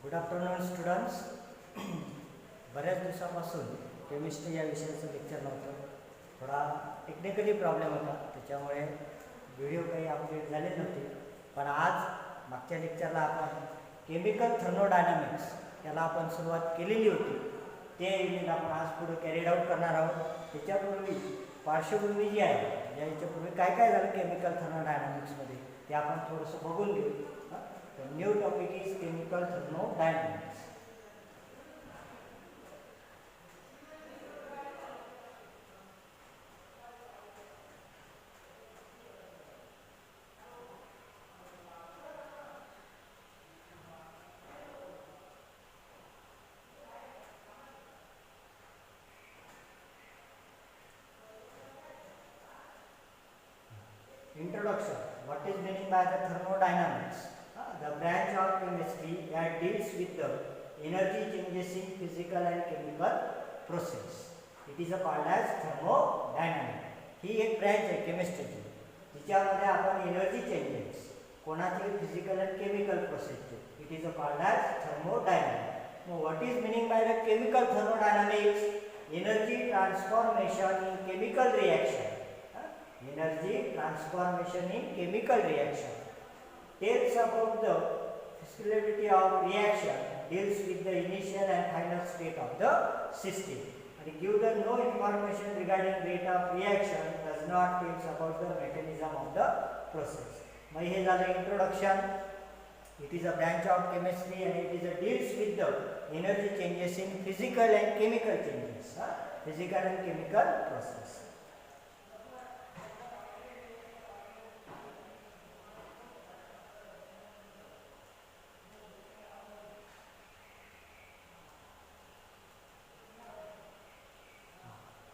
Good afternoon students. बऱ्याच दिवसापासून chemistry या विषयाचं लेक्चर नव्हतं. थोडा टेक्निकली प्रॉब्लेम होता, त्याच्यामुळे व्हिडिओ काही अपडेट झाले नव्हते. पण आज मागच्या लेक्चरला आपण केमिकल थर्मोडायनामिक्स याला आपण सुरुवात केलेली होती. ते युनिट आपण आज पुढे कॅरीड आउट करणार आहोत. त्याच्यापूर्वी पार्श्वभूमी जी आहे, याच्यापूर्वी काय काय झालं केमिकल थर्मोडायनामिक्समध्ये ते आपण थोडंसं बघून घेऊ. New topic is chemical thermodynamics. Introduction. What is meaning by the thermodynamics? The branch of chemistry that deals with the energy changes in physical and chemical process. It is called as thermodynamics. ही एक branch आहे केमिस्ट्रीची, तिच्यामध्ये आपण energy changes कोणाचे physical and chemical प्रोसेसचे. It is called as thermodynamics. मग what is meaning by the chemical thermodynamics? Energy transformation in chemical reaction. Energy transformation in chemical reaction tells about the physiology of reaction, deals with the initial and final state of the system, and give the no information regarding rate of reaction, does not tells about the mechanism of the process. मग हे झालं introduction. It is a branch of chemistry and it is a deals with the energy changes in physical and chemical changes, physical and chemical process.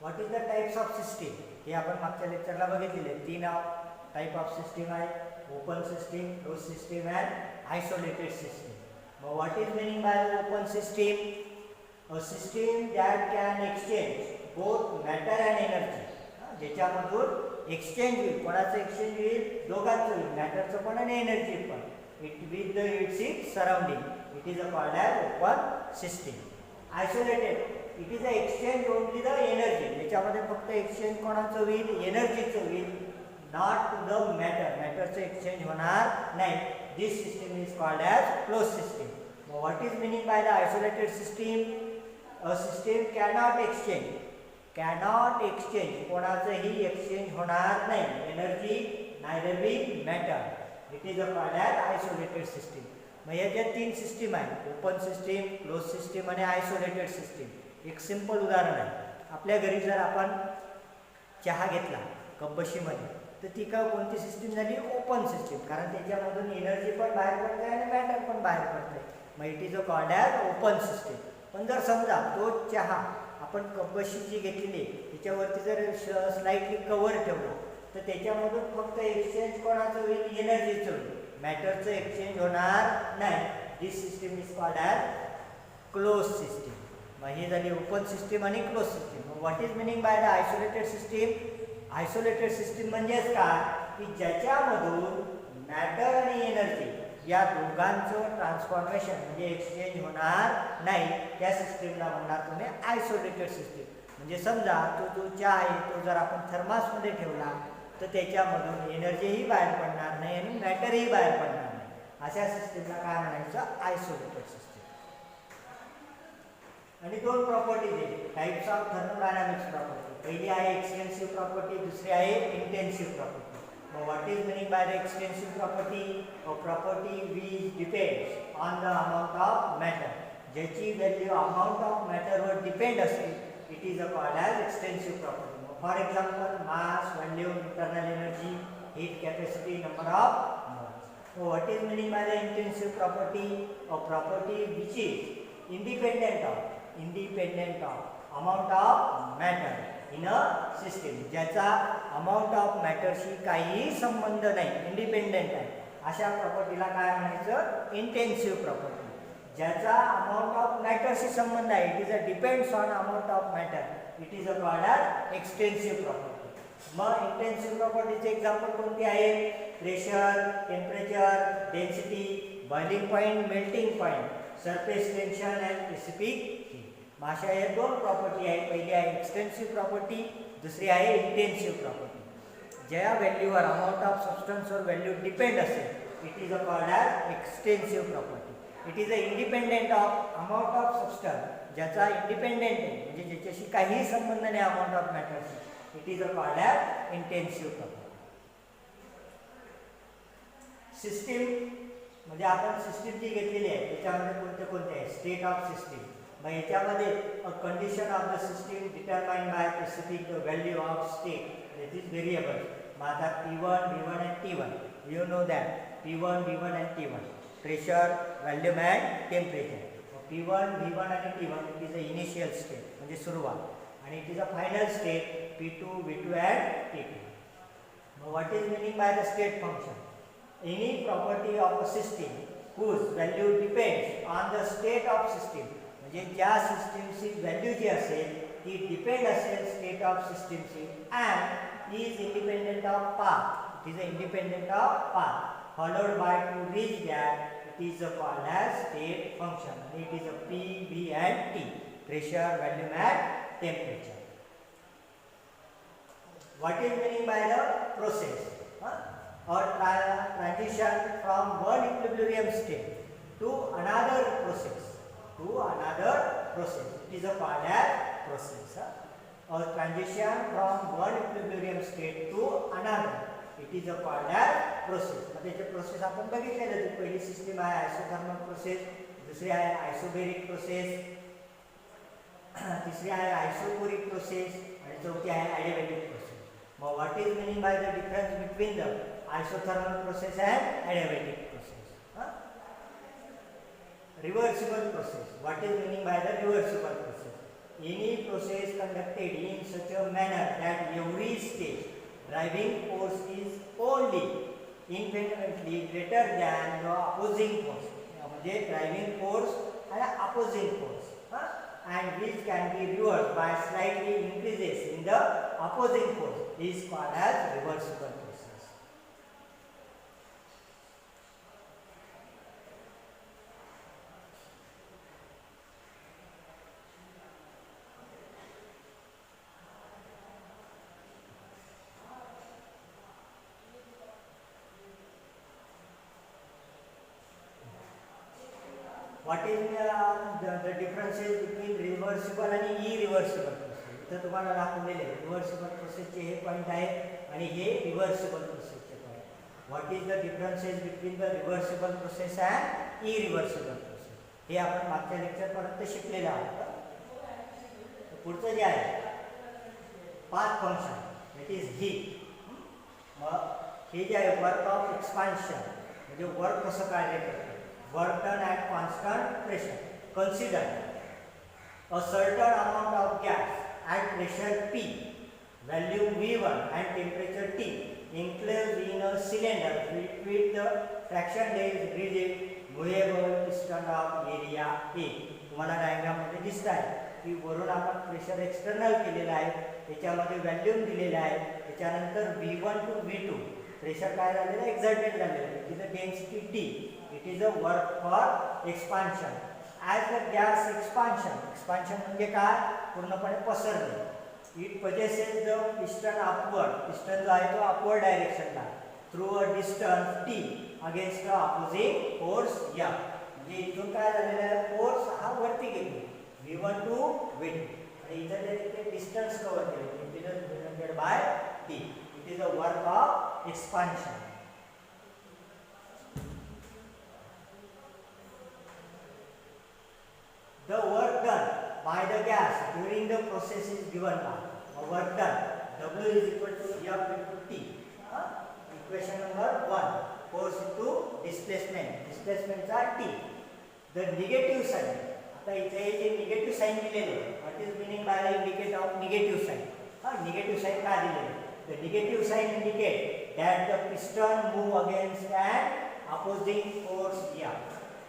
What is the types of system? हे आपण मागच्या लेक्चरला बघितलेले. 3 type of system आहे: open system, close system and isolated system. मग what is meaning by open system? A system that can exchange both matter and energy. ज्याच्यामधून exchange होईल. कोणाचं एक्सचेंज होईल? दोघांचं होईल, मॅटरचं पण आणि एनर्जी पण. It with the its surrounding. It is called as open system. Isolated, it is a exchange only the energy. याच्यामध्ये फक्त एक्सचेंज कोणाचं होईल? एनर्जीचं होईल, नॉट टू द मॅटर. मॅटरचं एक्सचेंज होणार नाही. This system is called as close system. मग what is meaning by the isolated system? A system cannot exchange. Cannot exchange, कोणाचंही एक्सचेंज होणार नाही. Energy neither be matter. It is a called as isolated system. मग या ज्या 3 system आहेत, open system, close system आणि isolated system. एक simple उदाहरण आहे. आपल्या घरी जर आपण चहा घेतला कपबशीमध्ये, तर ती का कोणती सिस्टीम झाली? Open system. कारण त्याच्यामधून एनर्जी पण बाहेर पडते आणि मॅटर पण बाहेर पडते. मग it is a called as open system. पण जर समजा तो चहा आपण कपबशी जी घेतलेली त्याच्यावरती जर स्लाइटली कवर ठेवला, तर त्याच्यामधून फक्त एक्सचेंज कोणाचं होईल? एनर्जीचं होईल, मॅटरचं एक्सचेंज होणार नाही. This system is called as close system. मग ही झाली ओपन सिस्टीम आणि क्लोज सिस्टीम. मग what is meaning by the isolated system? Isolated system म्हणजेच काय? की ज्याच्यामधून मॅटर आणि एनर्जी या दोघांचं ट्रान्सफॉर्मेशन म्हणजे एक्सचेंज होणार नाही, त्या सिस्टीमला म्हणणार तुम्ही आयसोलेटेड सिस्टीम. म्हणजे समजा जो चहा आहे तो जर आपण थर्मासमध्ये ठेवला, तर त्याच्यामधून एनर्जीही बाहेर पडणार नाही आणि मॅटरही बाहेर पडणार नाही. अशा सिस्टीमला काय म्हणायचं? Isolated system. आणि 2 प्रॉपर्टीज आहेत, टाइप्स ऑफ थर्मोडायनामिक्स प्रॉपर्टी. पहिली आहे एक्सटेन्सिव्ह प्रॉपर्टी, दुसरी आहे इंटेन्सिव्ह प्रॉपर्टी. मग what is meaning by the extensive property? A property which depends on the amount of matter. ज्याची व्हॅल्यू अमाऊंट ऑफ मॅटरवर डिपेंड असते, it is a called as extensive property. For example mass, volume, internal energy, heat capacity, number of moles. What is meaning by the intensive property? A property which is independent of amount of matter in a system. ज्याचा amount of मॅटरशी काहीही संबंध नाही, independent आहे, अशा प्रॉपर्टीला काय म्हणायचं? Intensive property. ज्याचा amount of मॅटरशी संबंध आहे, it is a depends on amount of matter, it is a called as extensive property. मग इंटेन्सिव्ह प्रॉपर्टीचे एक्झाम्पल कोणते आहेत? Pressure, temperature, density, boiling point, melting point, surface tension and specific heat. अशा या दोन property आहेत. पहिली आहे एक्सटेन्सिव्ह प्रॉपर्टी, दुसरी आहे इंटेन्सिव्ह प्रॉपर्टी. ज्या व्हॅल्यूवर अमाऊंट ऑफ सबस्टन्सवर व्हॅल्यू डिपेंड असेल it is a called as extensive property. It is a independent of amount of substance, ज्याचा इंडिपेंडेंट आहे म्हणजे ज्याच्याशी काहीही संबंध नाही अमाऊंट ऑफ मॅटरशी, it is a called as intensive property. System म्हणजे आपण सिस्टीम जी घेतलेली आहे त्याच्यामध्ये कोणते कोणते आहे, स्टेट ऑफ सिस्टीम. मग याच्यामध्ये a condition of the system determined by specific the value of state that is variable. मग आता P1, V1 and T1 you know that P1, V1 and T1 pressure, volume and temperature. P1, V1 आणि T1 it is a initial state म्हणजे सुरुवात, आणि it is a final state P2, V2 and T2. Now what is meaning by the state function? Any property of a system whose value depends on the state of system, म्हणजे ज्या सिस्टीमची value जी असेल ती depend असेल state of सिस्टीमची and is independent of path. It is independent of path followed by two reach that it is called as state function. It is a P, V and T, pressure, volume and temperature. What is meaning by the process? Or transition from one equilibrium state to another process. It is a called as process. Or transition from one equilibrium state to another. It is a called as process. त्याचे process आपण बघितलेले आहेत. पहिली system आहे isothermal process, दुसरी आहे आयसोबेरिक process, तिसरी आहे आयसोकोरिक प्रोसेस आणि चौथी आहे ॲडियाबॅटिक प्रोसेस. मग what is meaning by the difference between the isothermal process and adiabatic process? Reversible process. What is meaning by the reversible process? Any process conducted in such a manner that every stage driving force is only infinitely greater than the opposing force. म्हणजे driving force and opposing force, and which can be reversed by slightly increases in the opposing force is called as reversible process. What is the differences between reversible आणि irreversible process? इथं तुम्हाला दाखवलेले आहे reversible प्रोसेसचे हे point आहे आणि हे reversible प्रोसेसचे point. What is the differences between the reversible process and irreversible process हे आपण मागच्या लेक्चरपर्यंत शिकलेलं आहोत. पुढचं जे आहे path function it is heat. मग हे जे आहे वर्क ऑफ एक्सपान्शन म्हणजे वर्क कसं कार्य करतं, work done at constant pressure. Consider a certain amount of gas at pressure P, volume V1 and temperature T enclosed in a cylinder with the fraction is rigid movable piston of area A. तुम्हाला diagram मध्ये दिसत आहे की वरून आपण pressure external केलेलं आहे, त्याच्यामध्ये व्हॉल्यूम दिलेला आहे, त्याच्यानंतर V1 to V2 प्रेशर काय झालेलं आहे, एक्झर्टेड झालेलं आहे, तिथे density T. It is a work for expansion. As the gas expansion म्हणजे काय, पूर्णपणे पसरणे. It possesses the piston upward. piston जो आहे तो upward direction ला through a distance T against the opposing force M. म्हणजे इथून काय झालेलं आहे, फोर्स हा वरती गेलो V1 to V2 आणि इथं ते डिस्टन्स कव्हर केले. It is represented by T. It is a work of expansion. The work done by the gas during the process is given by work done W is equal to F into T. Equation number 1. Force into displacement are T. The negative sign. आता इथे जे negative sign दिलेले आहे, what is meaning by the indicator of negative sign? Negative sign का दिलेले? The negative sign indicate that the piston move against an opposing force here.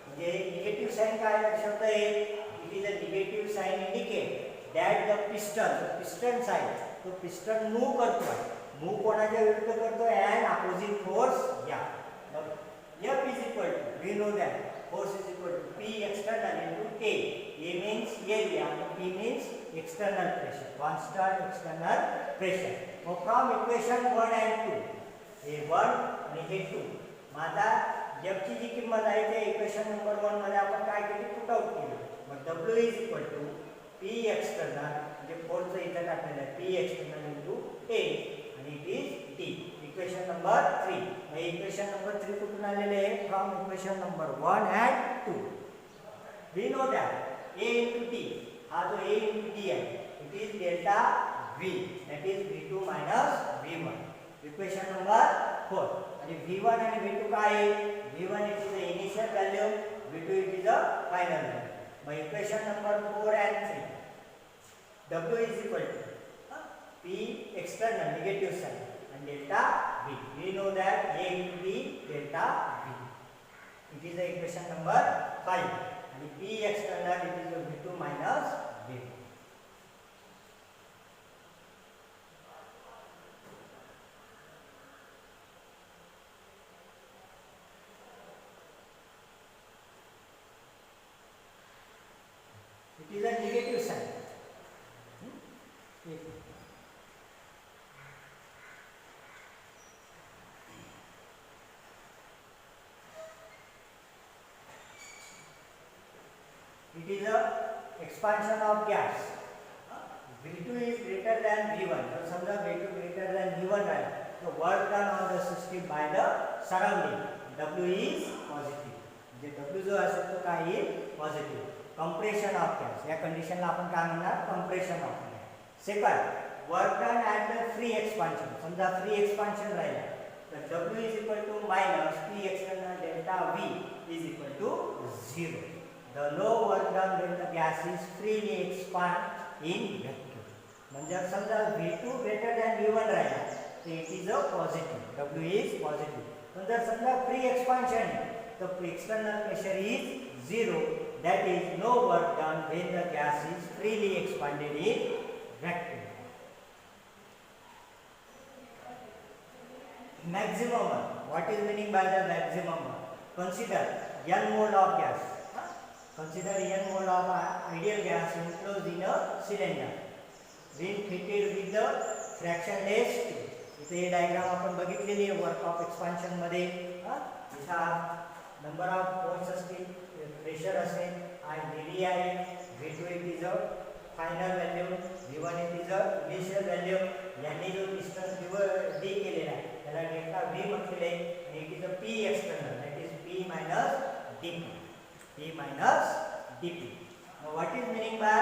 म्हणजे negative sign काय दर्शवतं आहे? It is a negative sign indicate that the piston side तो piston move करतोय. Move कोणाच्या विरुद्ध करतोय? An opposing force या. F is equal to, we know that force is equal to P external into A. A means area and P means external pressure, constant external pressure. So from equation 1 and 2, A1 आणि A2, माझा F ची जी किंमत आहे ते equation number 1 मध्ये आपण काय केली, पुट आउट केली. मग W is equal to P external म्हणजे फोर्सचं इथे टाकलेलं आहे P external into A आणि it is D. Equation number 3. मग इक्वेशन नंबर 3 कुठून आलेले आहे, from equation number 1 and 2. We know that A into D, हा जो A into D आहे, it is delta V, that is V2 minus V1. Equation number 4. आणि V1 आणि V2 काय आहे, V1 it is the initial value, V2 it is the final value. मग equation number 4 and 3, W is equal to P external negative sign and delta V. We know that A into D delta V. It is the equation number 5. And P external it is the V2 minus V. It is a negative sign. It is a expansion of gas. V2 is greater than V1. So समजा V2 greater than V1 आहे. So work done on the system by the surrounding. W is positive. म्हणजे W जो असेल तो काय येईल, positive. Compression of gas, या कंडिशनला आपण काय म्हणणार, compression of gas. Second, work done at the free expansion. समजा फ्री एक्सपान्शन राहिला तर W is equal to minus P external delta V is equal to 0. The low work done when the gas is freely expand in vacuum. म्हणजे समजा V2 greater than V1 राहिला तर it is a positive, W is positive. पण जर समजा free expansion आहे तर external pressure is 0, that is no work done when the gas is freely expanded in vacuum. Maximum one. What is meaning by the maximum one? Consider n mole of gas. Consider n mole of ideal gas enclosed in a cylinder when fitted with the fractionless tube. इथे हे diagram आपण बघितलेली आहे work of expansion मध्ये. इथे number of poles असतील, pressure असेल, आणि डी आहे, V2 it is a final value, V1 it is a initial value. यांनी जो डिस्टन्स डी केलेला आहे त्याला डेल्टा V म्हटलेले आहे आणि it is a P external, that is P minus dP. P minus dP. Now what is meaning by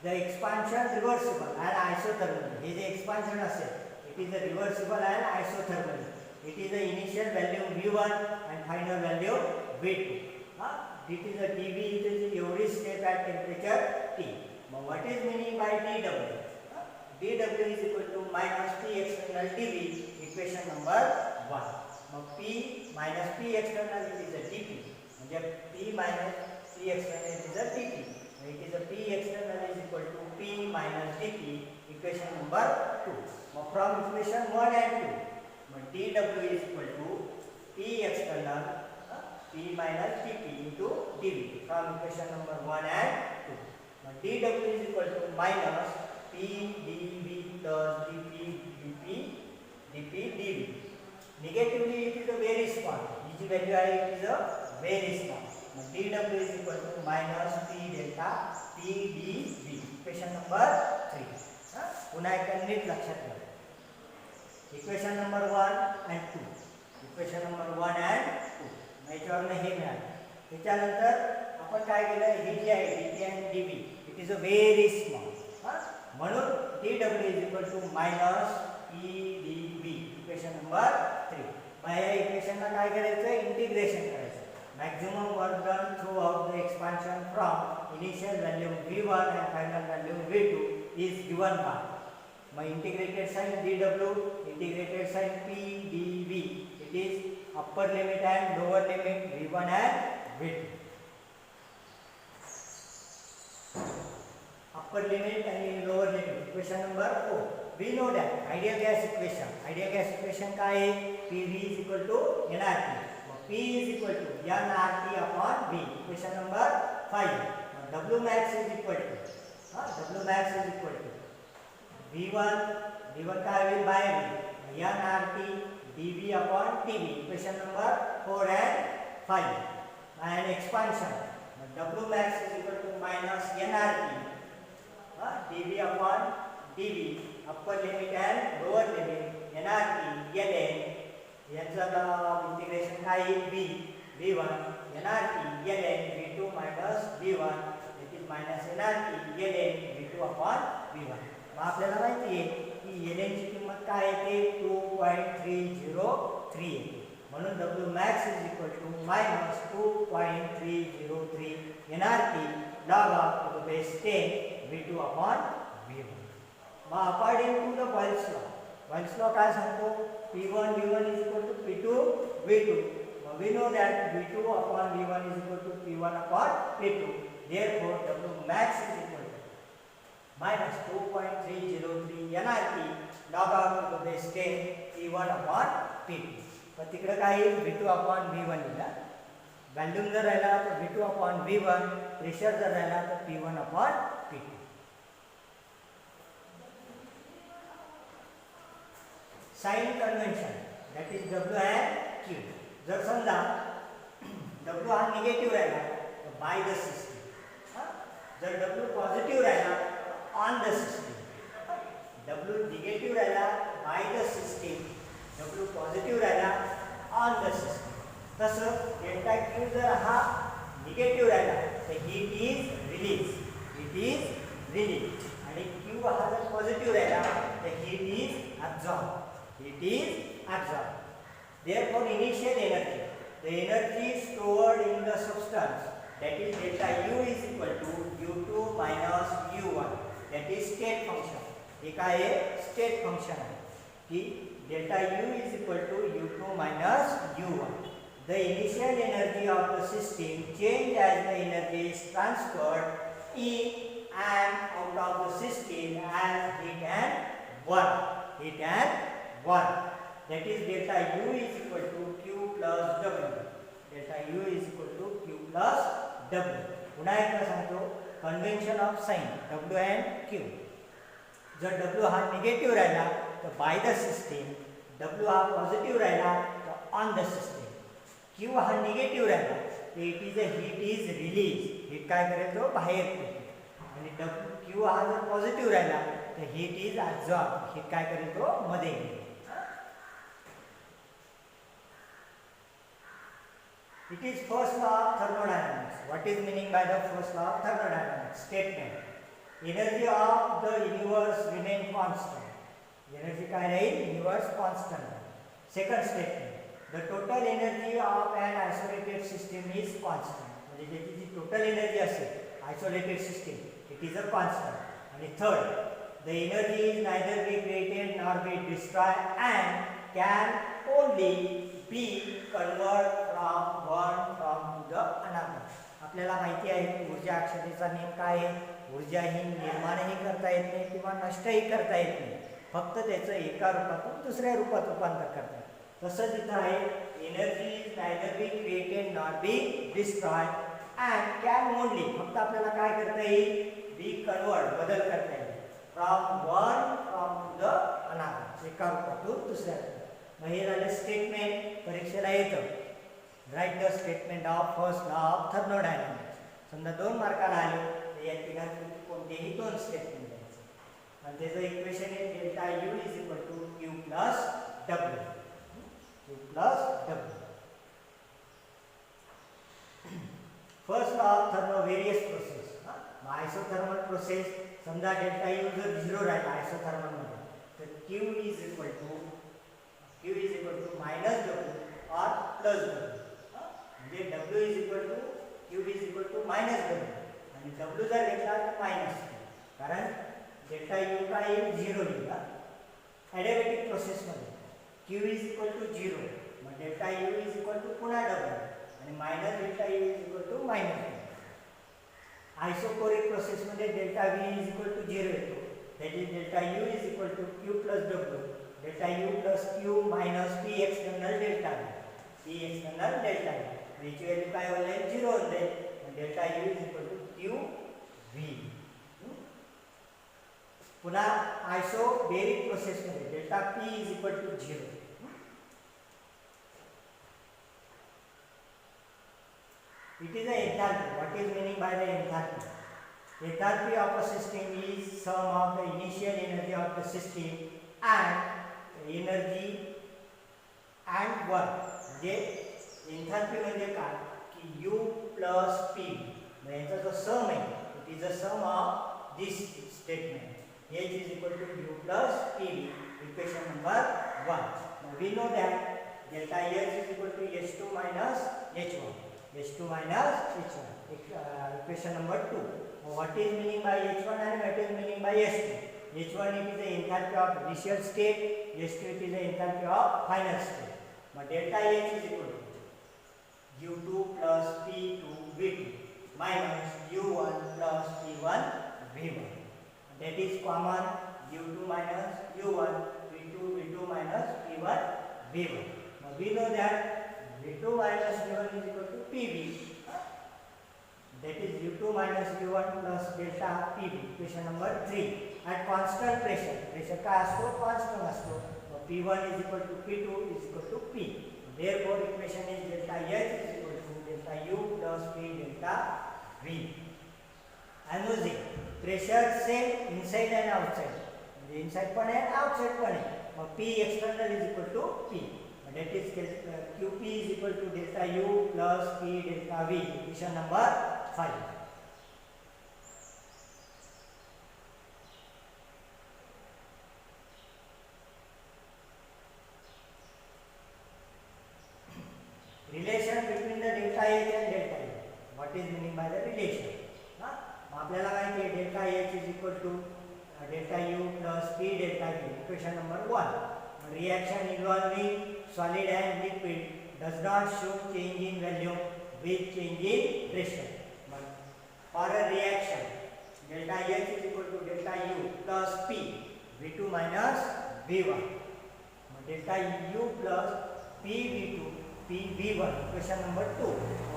the expansion reversible and isothermal? हे जे expansion असेल, it is a reversible and isothermal. It is the initial value V1 and final value V2. It is a dV, it is every step at temperature T. Now what is meaning by dW? dW is equal to minus P external dV, equation number 1. Now P minus P external it is a dP. P minus P external is a dP. It is a P external is equal to P minus dP, equation number 2. Now from equation 1 and 2, dW is equal to P external P minus dP into dV. From equation number 1 and 2. Now dW is equal to minus P dV plus dP dP dP dV. Negatively it is a very small. Each value it is a very small. Now dW is equal to minus P delta P dV. Equation number 3. पुन्हा एकदा नीट लक्षात ठेवा. Equation number 1 and 2. Equation number 1 and 2. याच्यावरनं हे मिळालं. त्याच्यानंतर आपण काय केलं, हे जे आहे dP and dV it is a very small. म्हणून dW is equal to minus P dV. Equation number 3. मग या इक्वेशनला काय करायचं, इंटिग्रेशन करायचं. Maximum work done throughout the expansion from initial value V1 and final value V2 is given by integrated sign dW, integrated sign P dV. It is upper limit and lower limit V1 and V2. Upper limit and lower limit. Equation number 4. We know that ideal gas equation. Ideal gas equation काय आहे, PV is equal to nRT. P is equal to nRT upon V. Equation number 5. W max is equal to W max is equal to V1 काय होईल बाहेर nRT dV upon TV. Equation number 4 and 5. And expansion. W max is equal to minus nRT dV upon dV, upper limit and lower limit, nRT ln यांचं integration काय येईल V1 nRT ln V2 minus V1, that is minus nRT ln V2 upon V1. मग आपल्याला माहिती आहे की ln ची किंमत काय येते 2.303 येते, म्हणून W max is equal to minus 2.303 nRT log of the base 10 V2 upon V1. मग according to the Boyle's law काय सांगतो P1 V1 is equal to P2 V2. We know that V2 upon V1 is equal to P1 upon P2. Therefore, W max is equal to minus 2.303 nRT log out of the base 10 P1 upon P2. पण तिकडे काय येईल V2 upon V1 येईल. Volume जर राहिला तर V2 upon V1, pressure जर राहिला तर P1 upon P2. Sign convention that is W and Q. जर समजा W हा निगेटिव्ह राहिला तर बाय द सिस्टीम, जर W पॉझिटिव्ह राहिला on the system, W negative राहिला by the system, W positive राहिला ऑन द सिस्टीम. तसं डेल्टा Q जर हा निगेटिव्ह राहिला तर हीट इज रिलीज आणि Q हा जर पॉझिटिव्ह राहिला तर heat is absorb. It is absorbed. Therefore, initial energy, the energy stored in the substance, that is delta U is equal to U2 minus U1. That is state function. एक आहे state function आहे की delta U is equal to U2 minus U1. The initial energy of the system change as the energy is transferred in and out of the system as heat and work. That is delta U is equal to Q plus W. Delta U is equal to Q plus W. पुन्हा एकदा सांगतो convention of sine W and Q. जर W हा negative राहिला तर by the system, W हा positive राहिला तर ऑन द सिस्टीम. Q हा निगेटिव्ह राहिला तर हीट इज रिलीज. हीट काय करेल तो बाहेर फेकेल. आणि Q हा जर पॉझिटिव्ह राहिला तर हीट इज अब्सॉर्ब. हीट काय करेल तो मध्ये येईल. It is first law of thermodynamics. What is meaning by the first law of thermodynamics? Statement. Energy of the universe remain constant. Energy काय राहील? Universe constant. Second statement. The total energy of an isolated system is constant. म्हणजे त्याची जी total energy असेल isolated system, it is a constant. आणि third, the energy is neither be created nor be destroyed and can only be converted from one form to the another. आपल्याला माहिती आहे की ऊर्जा अक्षतेचा नियम काय आहे. ऊर्जा ही निर्माणही करता येत नाही किंवा नष्टही करता येत नाही, फक्त त्याचं एका रूपातून दुसऱ्या रूपात रूपांतर करता येतं. तसंच इथं आहे energy is neither be created not be destroyed and can only, फक्त आपल्याला काय करता येईल बी कन्वर्ट, बदल करता येईल फ्रॉम टू द अनदर, एका रूपातून दुसऱ्या रूपात. मग हे झालं स्टेटमेंट, परीक्षेला येतं. Write the statement of first law of thermodynamics. समजा 2 मार्काला आले तर या तिघांपैकी कोणतेही 2 स्टेटमेंट द्यायचे आणि त्याचं इक्वेशन आहे delta U is equal to Q plus W. Q plus W. First law of thermo various process. Isothermal process, समजा डेल्टा यू जर 0 राहिला आयसोथर्मल मध्ये तर Q is equal to minus W or plus W. म्हणजे W is equal to Q is equal to minus W आणि W जर घेतला तर मायनस क्यू, कारण डेल्टा यू काय येईल 0 येईल. ॲडिबॅटिक प्रोसेसमध्ये क्यू इज इक्वल टू 0, मग delta U is equal to पुन्हा डब्ल्यू आणि minus delta U is equal to minus W. Isochoric प्रोसेसमध्ये delta V is equal to 0 येतो, that is delta U is equal to Q plus W, delta U plus Q minus P external delta V. P external delta U. याची value काय होईल 0 होईल. Delta U is equal to QV. पुन्हा isobaric process मध्ये delta P is equal to 0. It is a enthalpy. What is meaning by the enthalpy? Enthalpy of a system is sum of the initial energy of the system and energy and work. म्हणजे enthalpy म्हणजे काय की U plus P यांचा जो सम आहे it is a sum of this statement. H is equal to U plus PV. Equation number 1. Now we know that delta H is equal to H2 minus H1. H2 minus H1. Equation number 2. What is meaning by H1 and what is meaning by H2? H1 it is the enthalpy of initial state. H2 it is the enthalpy of final state. But delta H is equal to U2 plus P2 V2 minus U1 plus P1 V1. That is common. U2 minus U1 P2 V2 minus P1 V1. Now we know that V2 minus V1 is equal to PV. That is U2 minus U1 plus delta PV. Equation number 3. At constant pressure, pressure का असतो constant असतो. So P1 is equal to P2 is equal to P. Therefore equation is delta H is equal to delta U plus P delta V. Anosmic pressure same inside and outside. म्हणजे inside पण आहे outside पण आहे. मग P external is equal to P. That is QP is equal to delta U plus P delta V. Equation number 5. Relation between the delta H and delta U. What is meaning by the relation? आपल्याला माहिती आहे delta H is equal to delta U plus P delta V. Equation number 1. Reaction involving solid and liquid does not show change in volume with change in pressure. But for a reaction, delta H is equal to delta U plus P V2 minus V1. Delta U plus P V2 P V1. Question number 2.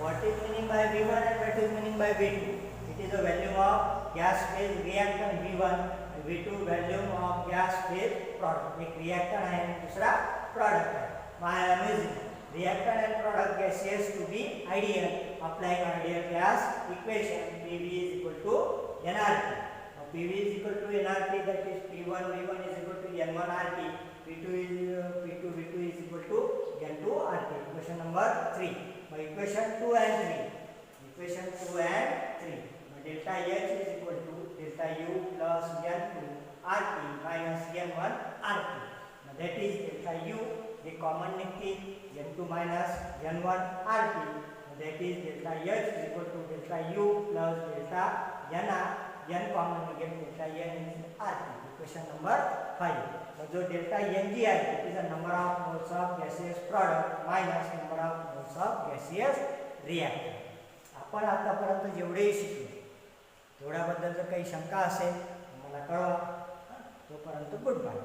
What is meaning by V1 and what is meaning by V2? It is the volume of gas phase reactant V1. V2 volume of gas phase product. एक reactor है आणि दूसरा product है. My amazing reactor and product gases to be ideal. Applying ideal gas equation PV is equal to nRT. Now PV is equal to nRT, that is P1 V1 is equal to N1 RT. P2 V2 is equal to N2 RT. Equation number 3. By equation 2 and 3. Equation 2 and 3. Delta H is equal to delta U plus N2 RT minus N1 RT. Now that is delta U, the common निकती N2 minus N1 RT. Now that is delta H is equal to delta U plus delta N common निकल delta N is RT. Equation number 5. Now जो delta Ng है, it is the number of moles of gaseous product minus number of moles of gaseous reactant. आपण आतापर्यंत जेवढेही शिकलो तेवढ्याबद्दल जर काही शंका असेल मला कळवा. तोपर्यंत गुड बाय.